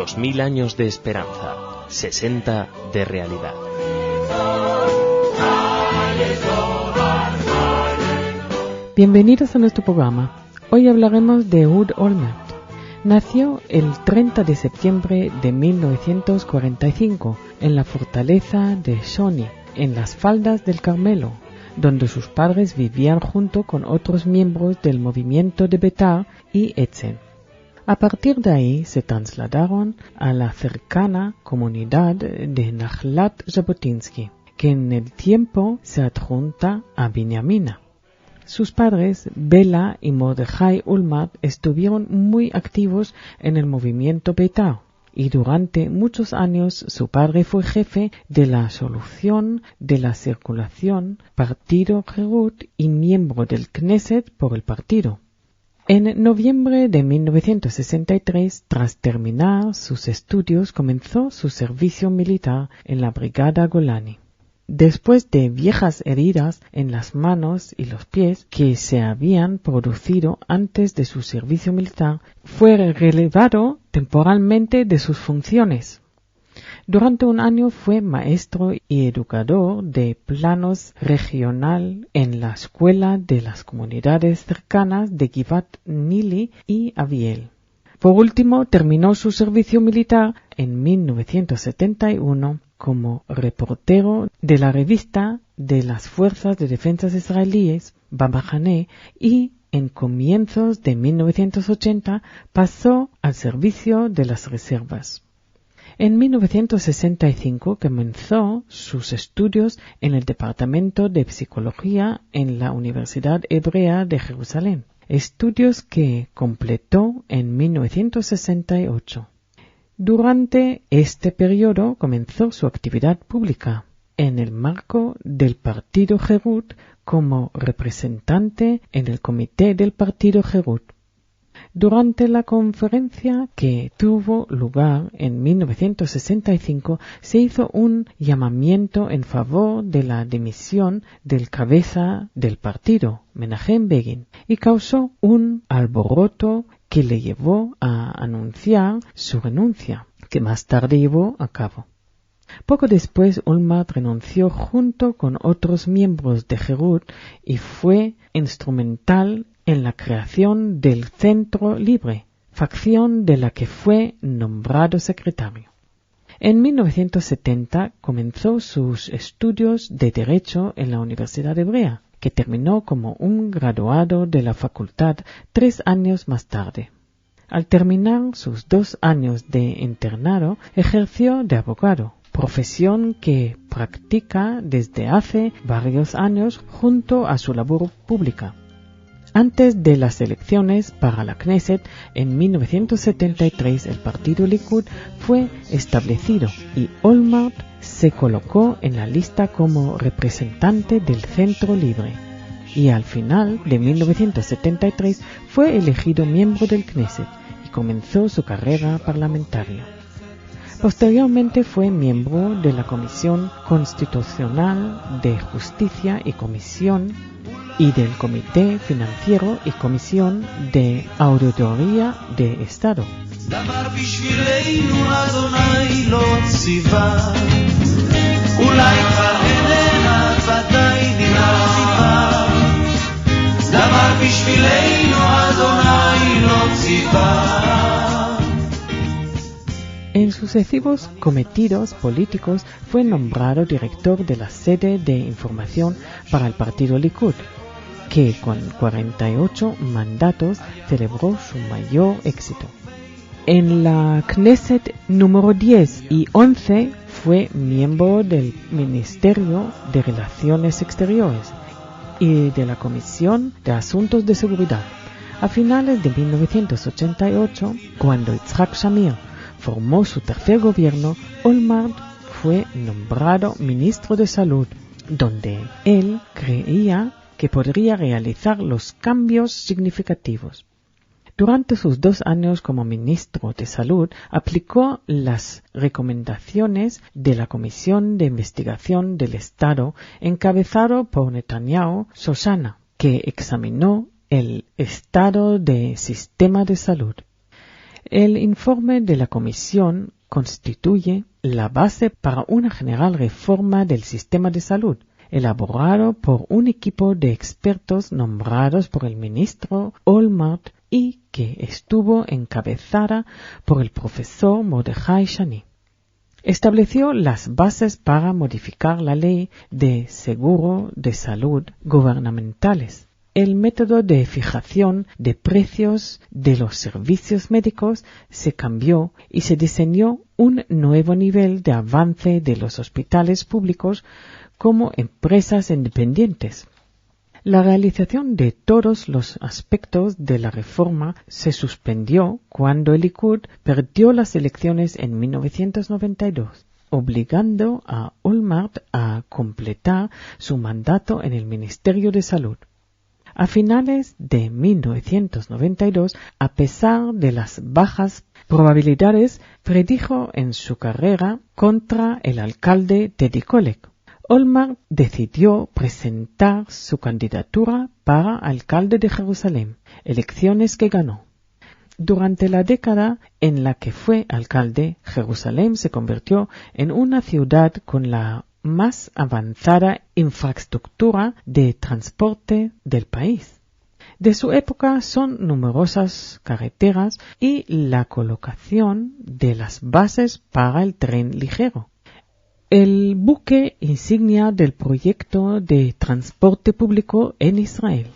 2000 años de esperanza, 60 de realidad. Bienvenidos a nuestro programa. Hoy hablaremos de Ehud Olmert. Nació el 30 de septiembre de 1945 en la fortaleza de Shoni, en las faldas del Carmelo, donde sus padres vivían junto con otros miembros del movimiento de Betar y Etzel. A partir de ahí se trasladaron a la cercana comunidad de Nachlat Jabotinsky, que en el tiempo se adjunta a Binyamina. Sus padres, Bela y Mordechai Olmert, estuvieron muy activos en el movimiento Betar, y durante muchos años su padre fue jefe de la solución de la circulación Partido Herut y miembro del Knesset por el partido. En noviembre de 1963, tras terminar sus estudios, comenzó su servicio militar en la Brigada Golani. Después de viejas heridas en las manos y los pies que se habían producido antes de su servicio militar, fue relevado temporalmente de sus funciones. Durante un año fue maestro y educador de planos regional en la escuela de las comunidades cercanas de Givat Nili y Aviel. Por último, terminó su servicio militar en 1971 como reportero de la revista de las Fuerzas de Defensa Israelíes, Bamahane, y en comienzos de 1980 pasó al servicio de las reservas. En 1965 comenzó sus estudios en el Departamento de Psicología en la Universidad Hebrea de Jerusalén, estudios que completó en 1968. Durante este periodo comenzó su actividad pública en el marco del Partido Herut como representante en el Comité del Partido Herut. Durante la conferencia que tuvo lugar en 1965 se hizo un llamamiento en favor de la dimisión del cabeza del partido, Menachem Begin, y causó un alboroto que le llevó a anunciar su renuncia, que más tarde llevó a cabo. Poco después, Olmert renunció junto con otros miembros de Herut y fue instrumental en la creación del Centro Libre, facción de la que fue nombrado secretario. En 1970 comenzó sus estudios de Derecho en la Universidad Hebrea, que terminó como un graduado de la facultad 3 años más tarde. Al terminar sus 2 años de internado, ejerció de abogado, profesión que practica desde hace varios años junto a su labor pública. Antes de las elecciones para la Knesset en 1973, el partido Likud fue establecido y Olmert se colocó en la lista como representante del Centro Libre. Y al final de 1973 fue elegido miembro del Knesset y comenzó su carrera parlamentaria. Posteriormente fue miembro de la Comisión Constitucional de Justicia y del Comité Financiero y Comisión de Auditoría de Estado. En sucesivos cometidos políticos fue nombrado director de la sede de información para el partido Likud, que con 48 mandatos celebró su mayor éxito. En la Knesset número 10 y 11 fue miembro del Ministerio de Relaciones Exteriores y de la Comisión de Asuntos de Seguridad. A finales de 1988, cuando Yitzhak Shamir formó su tercer gobierno, Olmert fue nombrado ministro de Salud, donde él creía que podría realizar los cambios significativos. Durante sus 2 años como ministro de Salud, aplicó las recomendaciones de la Comisión de Investigación del Estado, encabezado por Netanyahu Shoshana, que examinó el estado del sistema de salud. El informe de la Comisión constituye la base para una general reforma del sistema de salud, elaborado por un equipo de expertos nombrados por el ministro Olmert y que estuvo encabezada por el profesor Mordechai Shani. Estableció las bases para modificar la ley de seguro de salud gubernamentales. El método de fijación de precios de los servicios médicos se cambió y se diseñó un nuevo nivel de avance de los hospitales públicos como empresas independientes. La realización de todos los aspectos de la reforma se suspendió cuando el Likud perdió las elecciones en 1992, obligando a Olmert a completar su mandato en el Ministerio de Salud. A finales de 1992, a pesar de las bajas probabilidades, predijo en su carrera contra el alcalde Teddy Kollek. Olmert decidió presentar su candidatura para alcalde de Jerusalén, elecciones que ganó. Durante la década en la que fue alcalde, Jerusalén se convirtió en una ciudad con la más avanzada infraestructura de transporte del país. De su época son numerosas carreteras y la colocación de las bases para el tren ligero. El buque insignia del proyecto de transporte público en Israel.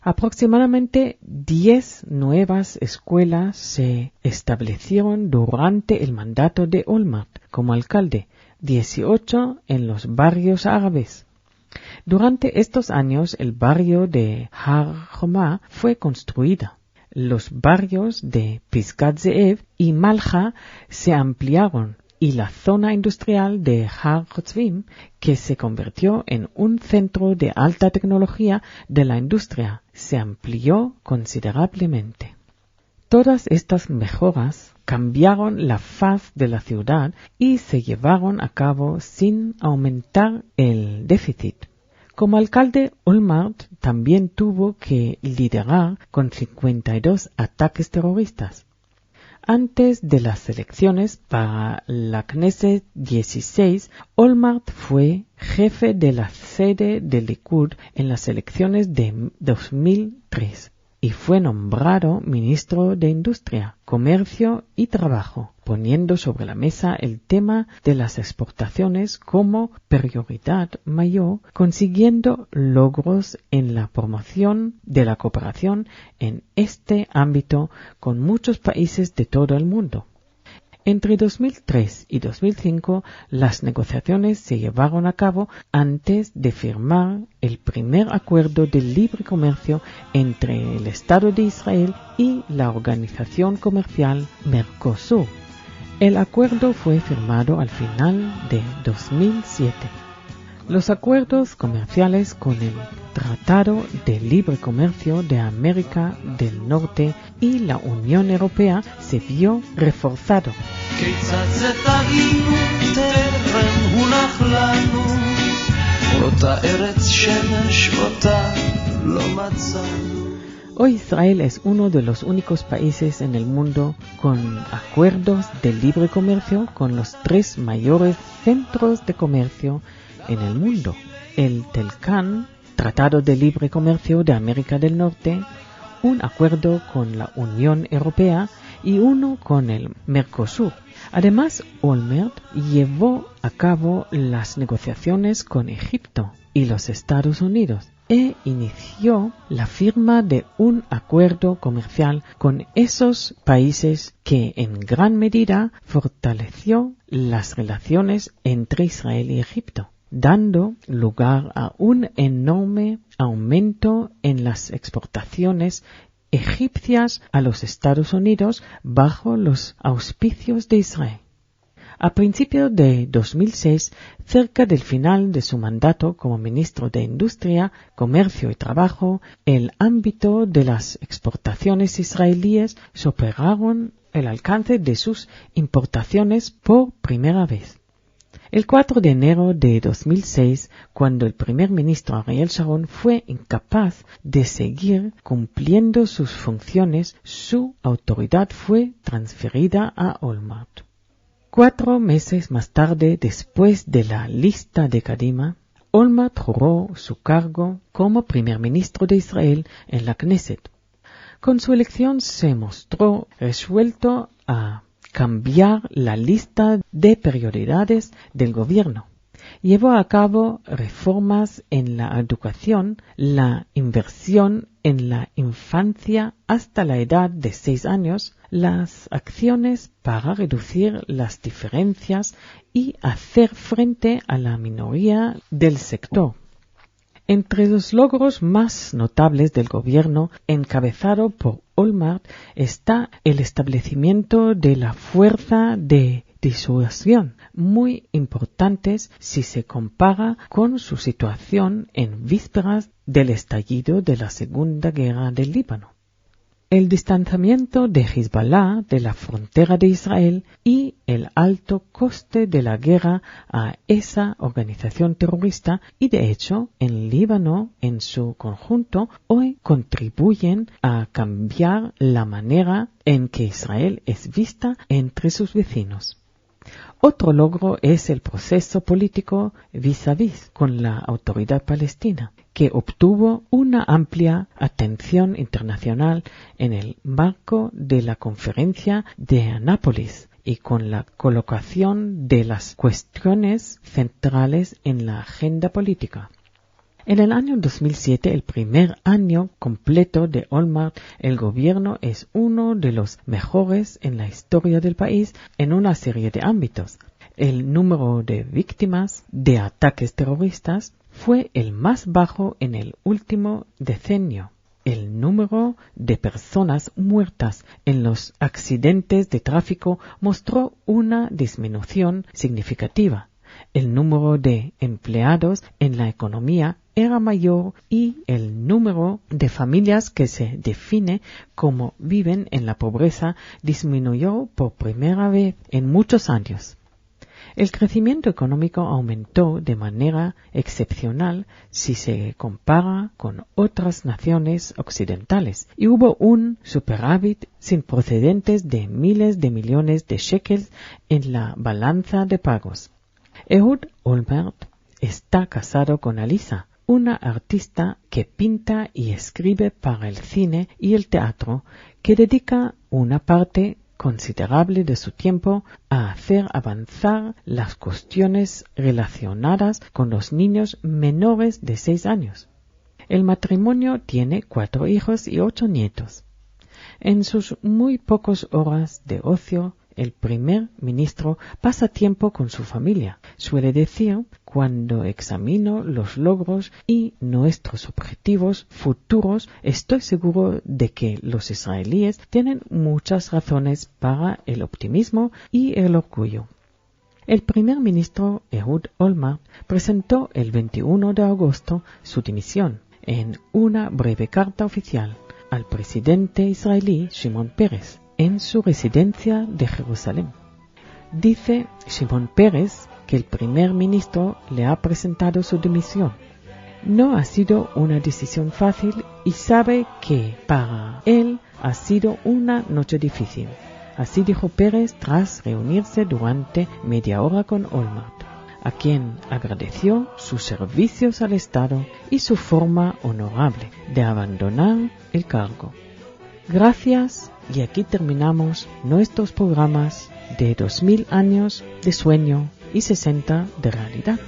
Aproximadamente 10 nuevas escuelas se establecieron durante el mandato de Olmert como alcalde, 18 en los barrios árabes. Durante estos años el barrio de Har Homa fue construida. Los barrios de Pisgat Ze'ev y Malcha se ampliaron y la zona industrial de Har Hotzvim, que se convirtió en un centro de alta tecnología de la industria, se amplió considerablemente. Todas estas mejoras cambiaron la faz de la ciudad y se llevaron a cabo sin aumentar el déficit. Como alcalde, Olmert también tuvo que lidiar con 52 ataques terroristas. Antes de las elecciones para la Knesset 16, Olmert fue jefe de la sede del Likud en las elecciones de 2003 y fue nombrado ministro de Industria, Comercio y Trabajo, poniendo sobre la mesa el tema de las exportaciones como prioridad mayor, consiguiendo logros en la promoción de la cooperación en este ámbito con muchos países de todo el mundo. Entre 2003 y 2005, las negociaciones se llevaron a cabo antes de firmar el primer acuerdo de libre comercio entre el Estado de Israel y la Organización Comercial Mercosur. El acuerdo fue firmado al final de 2007. Los acuerdos comerciales con el Tratado de Libre Comercio de América del Norte y la Unión Europea se vio reforzado. Hoy Israel es uno de los únicos países en el mundo con acuerdos de libre comercio con los 3 mayores centros de comercio en el mundo: el TELCAN, Tratado de Libre Comercio de América del Norte, un acuerdo con la Unión Europea y uno con el Mercosur. Además, Olmert llevó a cabo las negociaciones con Egipto y los Estados Unidos e inició la firma de un acuerdo comercial con esos países que en gran medida fortaleció las relaciones entre Israel y Egipto, dando lugar a un enorme aumento en las exportaciones egipcias a los Estados Unidos bajo los auspicios de Israel. A principios de 2006, cerca del final de su mandato como ministro de Industria, Comercio y Trabajo, el ámbito de las exportaciones israelíes superaron el alcance de sus importaciones por primera vez. El 4 de enero de 2006, cuando el primer ministro Ariel Sharon fue incapaz de seguir cumpliendo sus funciones, su autoridad fue transferida a Olmert. 4 meses más tarde, después de la lista de Kadima, Olmert juró su cargo como primer ministro de Israel en la Knesset. Con su elección se mostró resuelto a cambiar la lista de prioridades del gobierno. Llevó a cabo reformas en la educación, la inversión en la infancia hasta la edad de 6 años, las acciones para reducir las diferencias y hacer frente a la minoría del sector. Entre los logros más notables del gobierno encabezado por Olmert está el establecimiento de la fuerza de disuasión, muy importantes si se compara con su situación en vísperas del estallido de la Segunda Guerra del Líbano. El distanciamiento de Hezbollah de la frontera de Israel y el alto coste de la guerra a esa organización terrorista y de hecho en Líbano en su conjunto hoy contribuyen a cambiar la manera en que Israel es vista entre sus vecinos. Otro logro es el proceso político vis-a-vis con la autoridad palestina, que obtuvo una amplia atención internacional en el marco de la conferencia de Anápolis y con la colocación de las cuestiones centrales en la agenda política. En el año 2007, el primer año completo de Olmert, el gobierno es uno de los mejores en la historia del país en una serie de ámbitos. El número de víctimas de ataques terroristas fue el más bajo en el último decenio. El número de personas muertas en los accidentes de tráfico mostró una disminución significativa. El número de empleados en la economía era mayor y el número de familias que se define como viven en la pobreza disminuyó por primera vez en muchos años. El crecimiento económico aumentó de manera excepcional si se compara con otras naciones occidentales y hubo un superávit sin precedentes de miles de millones de shekels en la balanza de pagos. Ehud Olmert está casado con Alisa, una artista que pinta y escribe para el cine y el teatro, que dedica una parte considerable de su tiempo a hacer avanzar las cuestiones relacionadas con los niños menores de 6 años. El matrimonio tiene 4 hijos y 8 nietos. En sus muy pocas horas de ocio, el primer ministro pasa tiempo con su familia. Suele decir, cuando examino los logros y nuestros objetivos futuros, estoy seguro de que los israelíes tienen muchas razones para el optimismo y el orgullo. El primer ministro Ehud Olmert presentó el 21 de agosto su dimisión en una breve carta oficial al presidente israelí Shimon Peres en su residencia de Jerusalén. Dice Shimon Peres que el primer ministro le ha presentado su dimisión. No ha sido una decisión fácil y sabe que para él ha sido una noche difícil. Así dijo Peres tras reunirse durante media hora con Olmert, a quien agradeció sus servicios al Estado y su forma honorable de abandonar el cargo. Gracias, y aquí terminamos nuestros programas de 2000 años de sueño y 60 de realidad.